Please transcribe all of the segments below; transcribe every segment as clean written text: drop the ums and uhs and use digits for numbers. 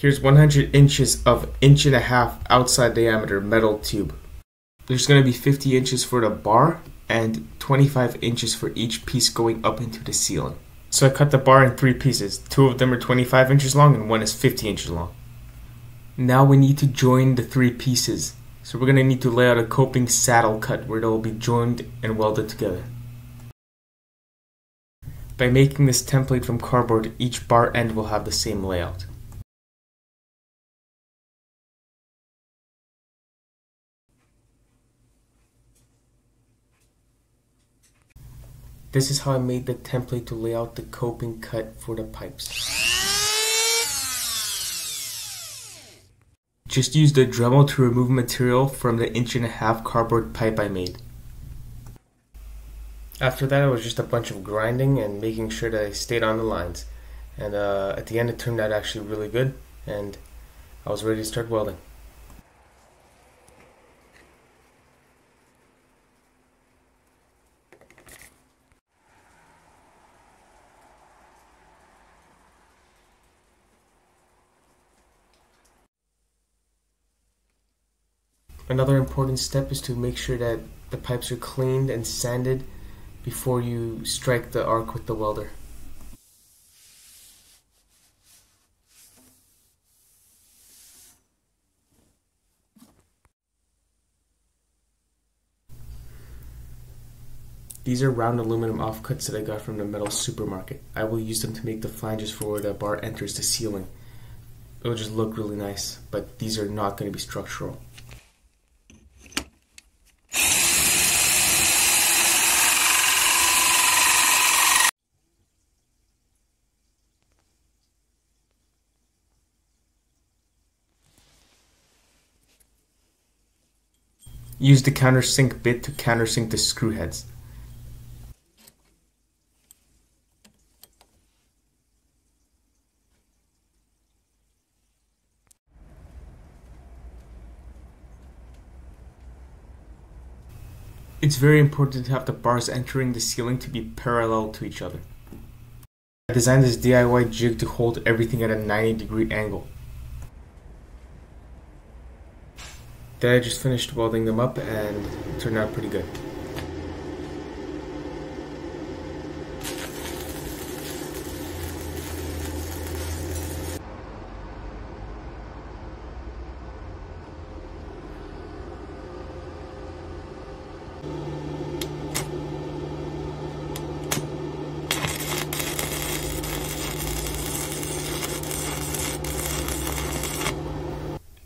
Here's 100 inches of 1.5" outside diameter metal tube. There's going to be 50 inches for the bar and 25 inches for each piece going up into the ceiling. So I cut the bar in 3 pieces. 2 of them are 25 inches long and 1 is 50 inches long. Now we need to join the 3 pieces. So we're going to need to lay out a coping saddle cut where they'll be joined and welded together. By making this template from cardboard, each bar end will have the same layout. This is how I made the template to lay out the coping cut for the pipes. Just use the Dremel to remove material from the 1.5" cardboard pipe I made. After that, it was just a bunch of grinding and making sure that I stayed on the lines. And at the end it turned out actually really good, and I was ready to start welding. Another important step is to make sure that the pipes are cleaned and sanded before you strike the arc with the welder. These are round aluminum offcuts that I got from the metal supermarket. I will use them to make the flanges for where the bar enters the ceiling. It will just look really nice, but these are not going to be structural. Use the countersink bit to countersink the screw heads. It's very important to have the bars entering the ceiling to be parallel to each other. I designed this DIY jig to hold everything at a 90-degree angle. Then I just finished welding them up and it turned out pretty good.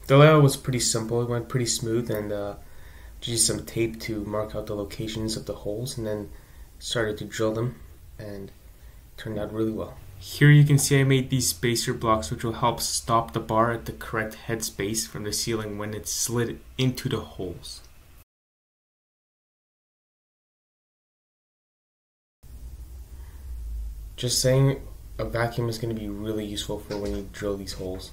The layout was pretty simple, it went pretty smooth, and just used some tape to mark out the locations of the holes and then started to drill them, and it turned out really well. Here you can see I made these spacer blocks which will help stop the bar at the correct head space from the ceiling when it's slid into the holes. Just saying, a vacuum is going to be really useful for when you drill these holes.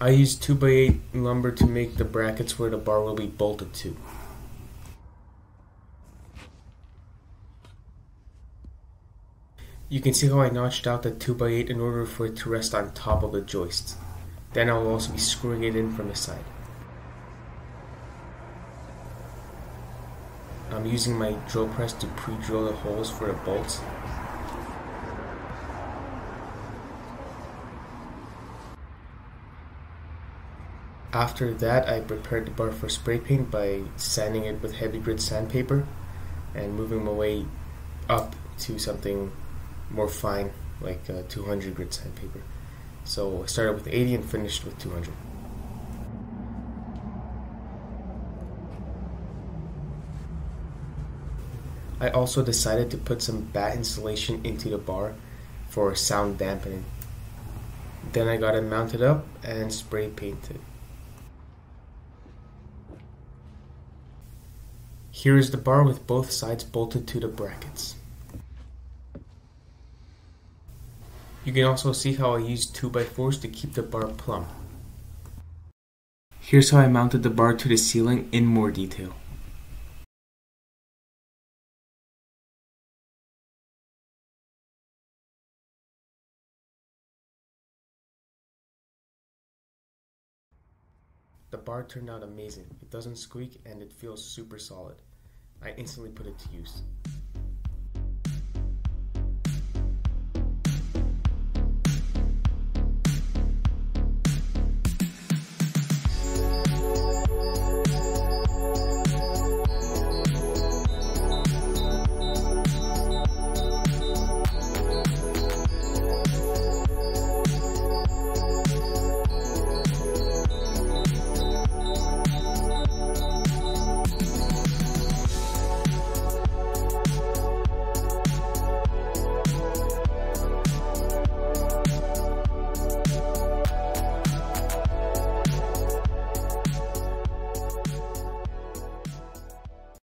I used 2x8 lumber to make the brackets where the bar will be bolted to. You can see how I notched out the 2x8 in order for it to rest on top of the joists. Then I will also be screwing it in from the side. I'm using my drill press to pre-drill the holes for the bolts. After that, I prepared the bar for spray paint by sanding it with heavy grit sandpaper and moving my way up to something more fine, like 200 grit sandpaper. So I started with 80 and finished with 200. I also decided to put some bat insulation into the bar for sound dampening. Then I got it mounted up and spray painted. Here is the bar with both sides bolted to the brackets. You can also see how I used 2x4s to keep the bar plumb. Here's how I mounted the bar to the ceiling in more detail. The bar turned out amazing. It doesn't squeak and it feels super solid. I instantly put it to use.